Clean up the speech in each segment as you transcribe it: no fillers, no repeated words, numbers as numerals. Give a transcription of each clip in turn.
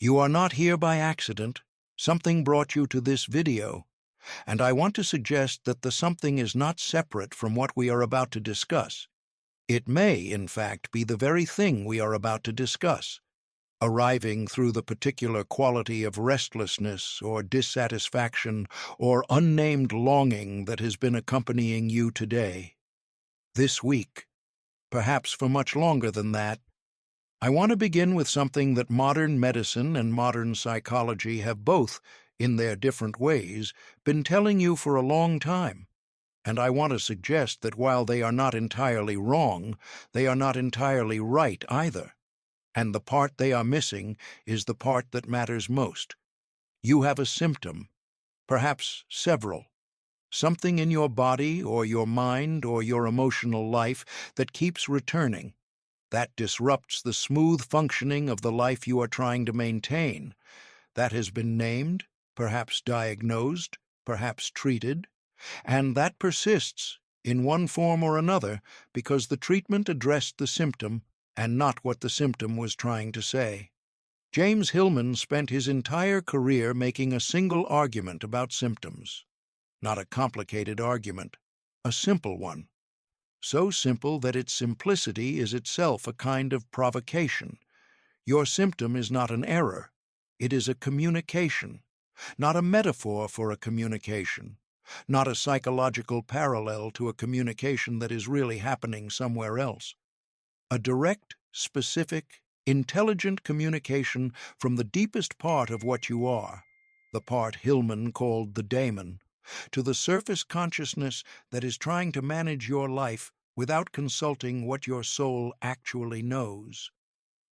You are not here by accident. Something brought you to this video, and I want to suggest that the something is not separate from what we are about to discuss. It may, in fact, be the very thing we are about to discuss, arriving through the particular quality of restlessness or dissatisfaction or unnamed longing that has been accompanying you today, this week, perhaps for much longer than that. I want to begin with something that modern medicine and modern psychology have both, in their different ways, been telling you for a long time. And I want to suggest that while they are not entirely wrong, they are not entirely right either. And the part they are missing is the part that matters most. You have a symptom, perhaps several. Something in your body or your mind or your emotional life that keeps returning, that disrupts the smooth functioning of the life you are trying to maintain, that has been named, perhaps diagnosed, perhaps treated, and that persists in one form or another because the treatment addressed the symptom and not what the symptom was trying to say. James Hillman spent his entire career making a single argument about symptoms. Not a complicated argument, a simple one. So simple that its simplicity is itself a kind of provocation. Your symptom is not an error. It is a communication, not a metaphor for a communication, not a psychological parallel to a communication that is really happening somewhere else. A direct, specific, intelligent communication from the deepest part of what you are, the part Hillman called the Daimon, to the surface consciousness that is trying to manage your life without consulting what your soul actually knows.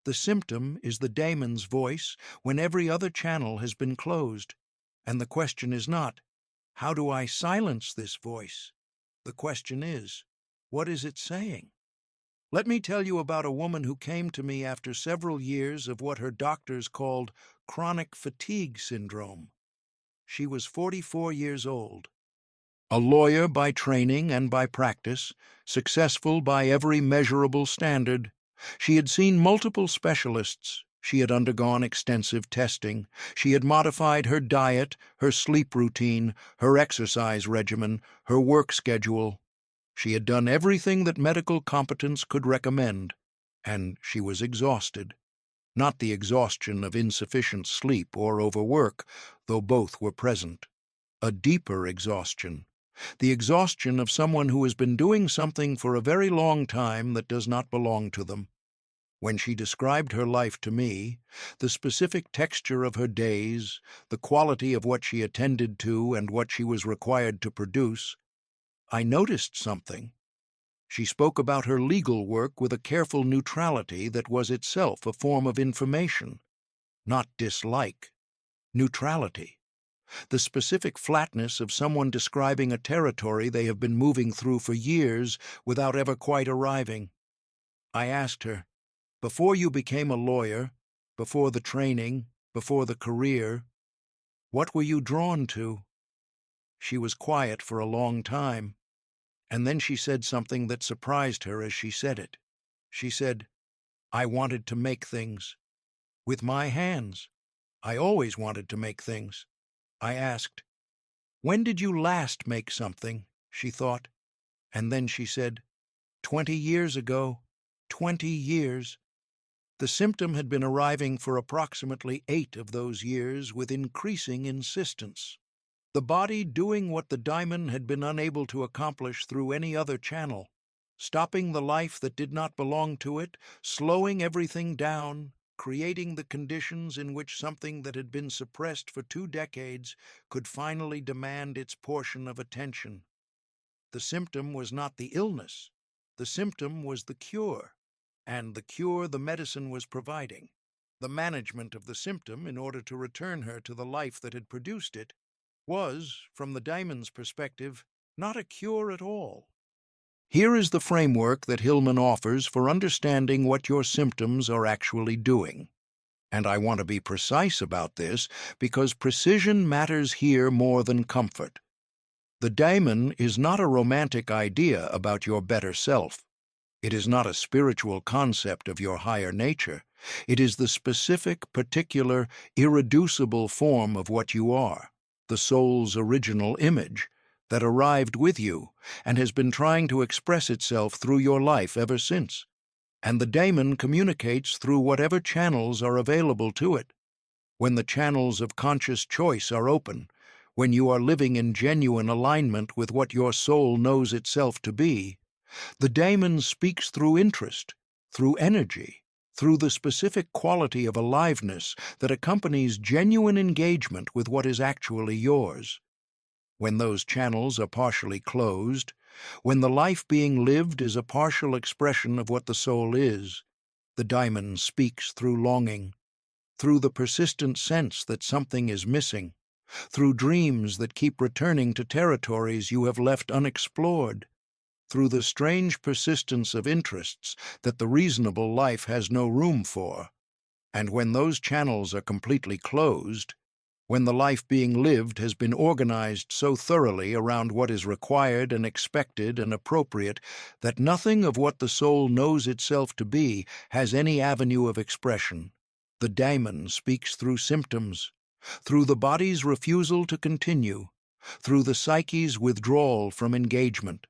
The symptom is the Daimon's voice when every other channel has been closed. And the question is not, how do I silence this voice? The question is, what is it saying? Let me tell you about a woman who came to me after several years of what her doctors called chronic fatigue syndrome. She was 44 years old. A lawyer by training and by practice, successful by every measurable standard. She had seen multiple specialists. She had undergone extensive testing. She had modified her diet, her sleep routine, her exercise regimen, her work schedule. She had done everything that medical competence could recommend, and she was exhausted. Not the exhaustion of insufficient sleep or overwork, though both were present. A deeper exhaustion. The exhaustion of someone who has been doing something for a very long time that does not belong to them. When she described her life to me, the specific texture of her days, the quality of what she attended to and what she was required to produce, I noticed something. She spoke about her legal work with a careful neutrality that was itself a form of information, not dislike. Neutrality. The specific flatness of someone describing a territory they have been moving through for years without ever quite arriving. I asked her, before you became a lawyer, before the training, before the career, what were you drawn to? She was quiet for a long time, and then she said something that surprised her as she said it. She said, I wanted to make things. With my hands. I always wanted to make things. I asked, when did you last make something? She thought. And then she said, 20 years ago. 20 years. The symptom had been arriving for approximately 8 of those years with increasing insistence. The body doing what the Daimon had been unable to accomplish through any other channel, stopping the life that did not belong to it, slowing everything down, creating the conditions in which something that had been suppressed for 2 decades could finally demand its portion of attention. The symptom was not the illness. The symptom was the cure, and the cure the medicine was providing. The management of the symptom in order to return her to the life that had produced it was, from the Daimon's perspective, not a cure at all. Here is the framework that Hillman offers for understanding what your symptoms are actually doing. And I want to be precise about this because precision matters here more than comfort. The Daimon is not a romantic idea about your better self. It is not a spiritual concept of your higher nature. It is the specific, particular, irreducible form of what you are, the soul's original image, that arrived with you and has been trying to express itself through your life ever since. And the daemon communicates through whatever channels are available to it. When the channels of conscious choice are open, when you are living in genuine alignment with what your soul knows itself to be, the daemon speaks through interest, through energy, through the specific quality of aliveness that accompanies genuine engagement with what is actually yours. When those channels are partially closed, when the life being lived is a partial expression of what the soul is, the daimon speaks through longing, through the persistent sense that something is missing, through dreams that keep returning to territories you have left unexplored, through the strange persistence of interests that the reasonable life has no room for. And when those channels are completely closed, when the life being lived has been organized so thoroughly around what is required and expected and appropriate that nothing of what the soul knows itself to be has any avenue of expression, the daimon speaks through symptoms, through the body's refusal to continue, through the psyche's withdrawal from engagement,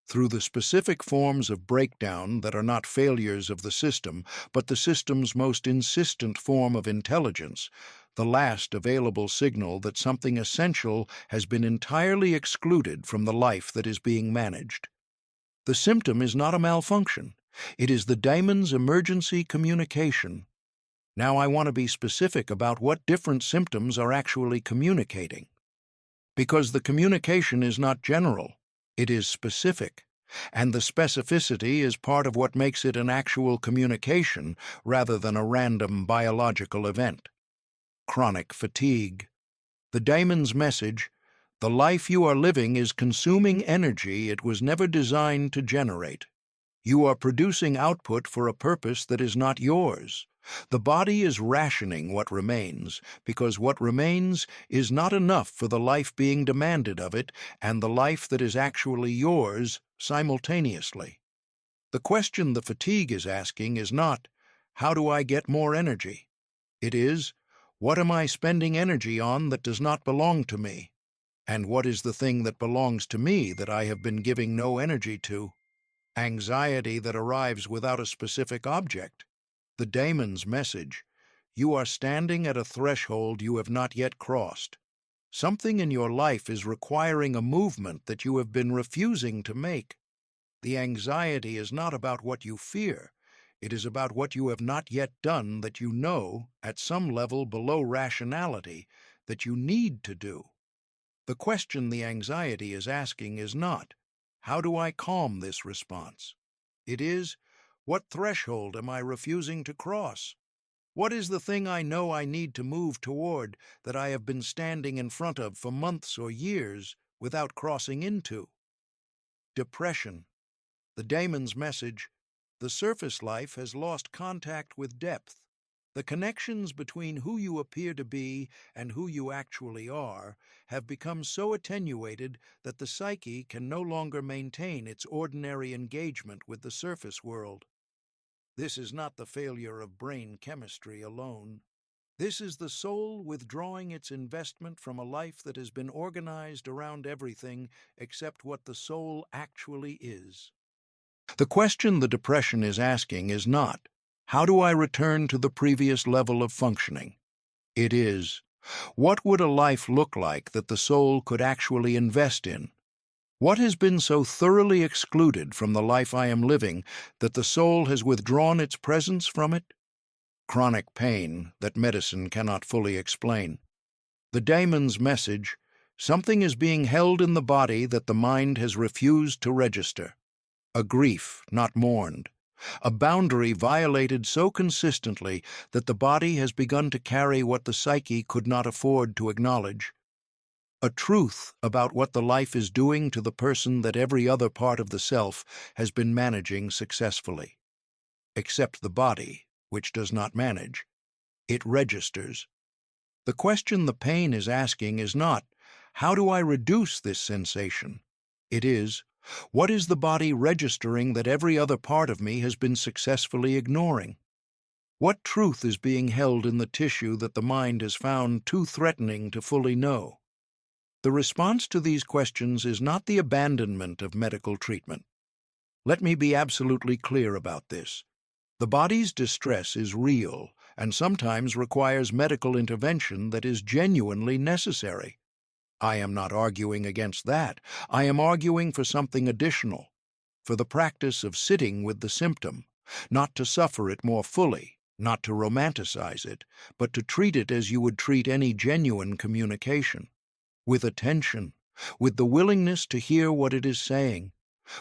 through the specific forms of breakdown that are not failures of the system, but the system's most insistent form of intelligence, the last available signal that something essential has been entirely excluded from the life that is being managed. The symptom is not a malfunction. It is the daimon's emergency communication. Now I want to be specific about what different symptoms are actually communicating. Because the communication is not general, it is specific, and the specificity is part of what makes it an actual communication rather than a random biological event. Chronic fatigue. The daimon's message, the life you are living is consuming energy it was never designed to generate. You are producing output for a purpose that is not yours. The body is rationing what remains, because what remains is not enough for the life being demanded of it and the life that is actually yours simultaneously. The question the fatigue is asking is not, how do I get more energy? It is, what am I spending energy on that does not belong to me? And what is the thing that belongs to me that I have been giving no energy to? Anxiety that arrives without a specific object. The daimon's message, you are standing at a threshold you have not yet crossed. Something in your life is requiring a movement that you have been refusing to make. The anxiety is not about what you fear. It is about what you have not yet done that you know, at some level below rationality, that you need to do. The question the anxiety is asking is not, how do I calm this response? It is, what threshold am I refusing to cross? What is the thing I know I need to move toward that I have been standing in front of for months or years without crossing into? Depression. The daimon's message, the surface life has lost contact with depth. The connections between who you appear to be and who you actually are have become so attenuated that the psyche can no longer maintain its ordinary engagement with the surface world. This is not the failure of brain chemistry alone. This is the soul withdrawing its investment from a life that has been organized around everything except what the soul actually is. The question the depression is asking is not, how do I return to the previous level of functioning? It is, what would a life look like that the soul could actually invest in? What has been so thoroughly excluded from the life I am living that the soul has withdrawn its presence from it? Chronic pain that medicine cannot fully explain. The daimon's message, something is being held in the body that the mind has refused to register. A grief not mourned. A boundary violated so consistently that the body has begun to carry what the psyche could not afford to acknowledge. A truth about what the life is doing to the person that every other part of the self has been managing successfully. Except the body, which does not manage. It registers. The question the pain is asking is not, how do I reduce this sensation? It is, what is the body registering that every other part of me has been successfully ignoring? What truth is being held in the tissue that the mind has found too threatening to fully know? The response to these questions is not the abandonment of medical treatment. Let me be absolutely clear about this. The body's distress is real and sometimes requires medical intervention that is genuinely necessary. I am not arguing against that. I am arguing for something additional, for the practice of sitting with the symptom, not to suffer it more fully, not to romanticize it, but to treat it as you would treat any genuine communication, with attention, with the willingness to hear what it is saying,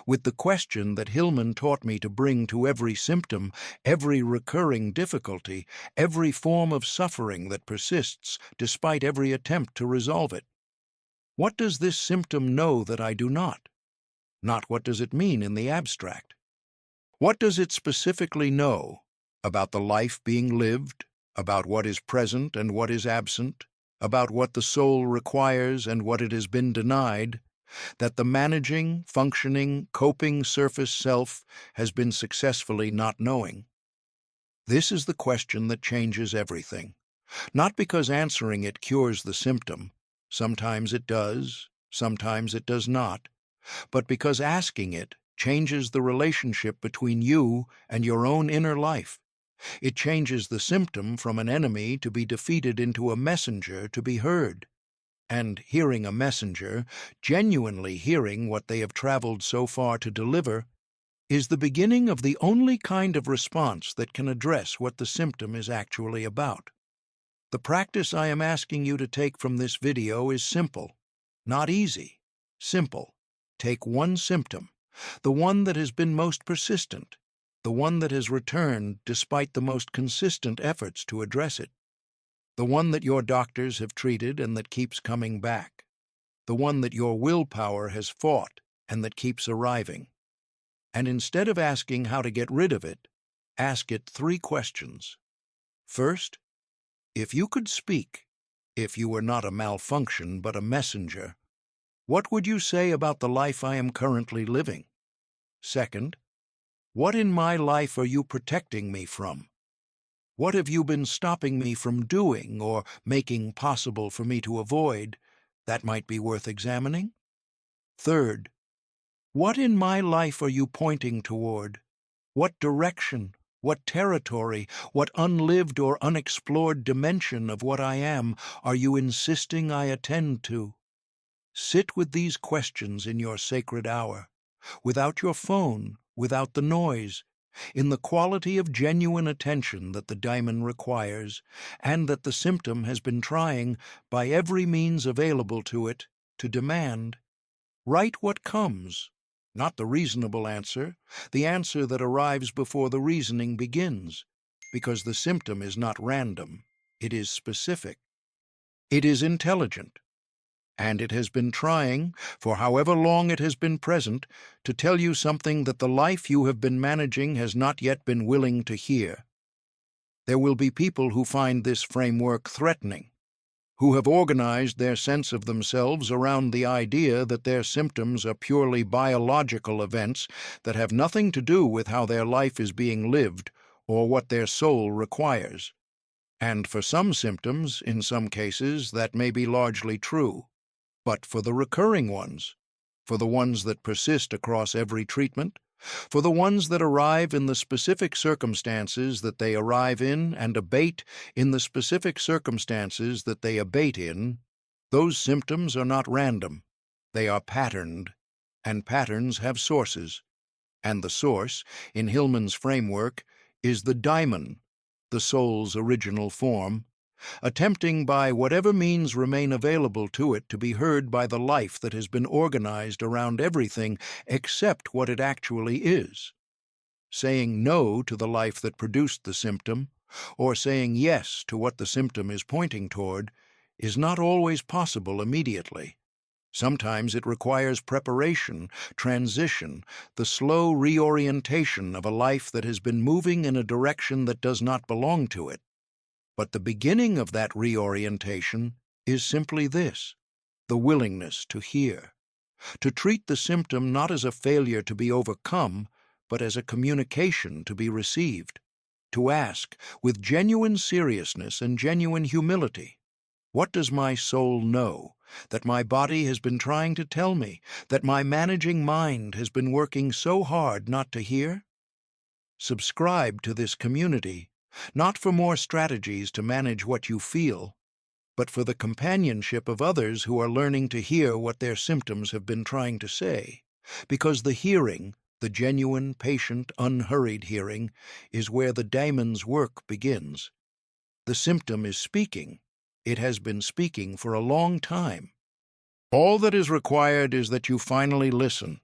with the question that Hillman taught me to bring to every symptom, every recurring difficulty, every form of suffering that persists despite every attempt to resolve it. What does this symptom know that I do not? Not what does it mean in the abstract. What does it specifically know about the life being lived, about what is present and what is absent, about what the soul requires and what it has been denied, that the managing, functioning, coping surface self has been successfully not knowing? This is the question that changes everything. Not because answering it cures the symptom, sometimes it does, sometimes it does not, but because asking it changes the relationship between you and your own inner life. It changes the symptom from an enemy to be defeated into a messenger to be heard. And hearing a messenger, genuinely hearing what they have traveled so far to deliver, is the beginning of the only kind of response that can address what the symptom is actually about. The practice I am asking you to take from this video is simple, not easy, simple. Take one symptom, the one that has been most persistent, the one that has returned despite the most consistent efforts to address it, the one that your doctors have treated and that keeps coming back, the one that your willpower has fought and that keeps arriving. And instead of asking how to get rid of it, ask it 3 questions. First, if you could speak, if you were not a malfunction but a messenger, what would you say about the life I am currently living? Second, what in my life are you protecting me from? What have you been stopping me from doing or making possible for me to avoid that might be worth examining? Third, what in my life are you pointing toward? What direction, what territory, what unlived or unexplored dimension of what I am are you insisting I attend to? Sit with these questions in your sacred hour, without your phone, without the noise, in the quality of genuine attention that the Daimon requires, and that the symptom has been trying, by every means available to it, to demand. Write what comes, not the reasonable answer, the answer that arrives before the reasoning begins, because the symptom is not random, it is specific. It is intelligent. And it has been trying, for however long it has been present, to tell you something that the life you have been managing has not yet been willing to hear. There will be people who find this framework threatening, who have organized their sense of themselves around the idea that their symptoms are purely biological events that have nothing to do with how their life is being lived or what their soul requires. And for some symptoms, in some cases, that may be largely true. But for the recurring ones, for the ones that persist across every treatment, for the ones that arrive in the specific circumstances that they arrive in and abate in the specific circumstances that they abate in, those symptoms are not random. They are patterned, and patterns have sources. And the source, in Hillman's framework, is the Daimon, the soul's original form, attempting by whatever means remain available to it to be heard by the life that has been organized around everything except what it actually is. Saying no to the life that produced the symptom, or saying yes to what the symptom is pointing toward, is not always possible immediately. Sometimes it requires preparation, transition, the slow reorientation of a life that has been moving in a direction that does not belong to it. But the beginning of that reorientation is simply this: the willingness to hear, to treat the symptom not as a failure to be overcome, but as a communication to be received. to ask, with genuine seriousness and genuine humility, what does my soul know that my body has been trying to tell me, that my managing mind has been working so hard not to hear? Subscribe to this community, not for more strategies to manage what you feel, but for the companionship of others who are learning to hear what their symptoms have been trying to say, because the hearing, the genuine, patient, unhurried hearing, is where the Daimon's work begins. The symptom is speaking. It has been speaking for a long time. All that is required is that you finally listen,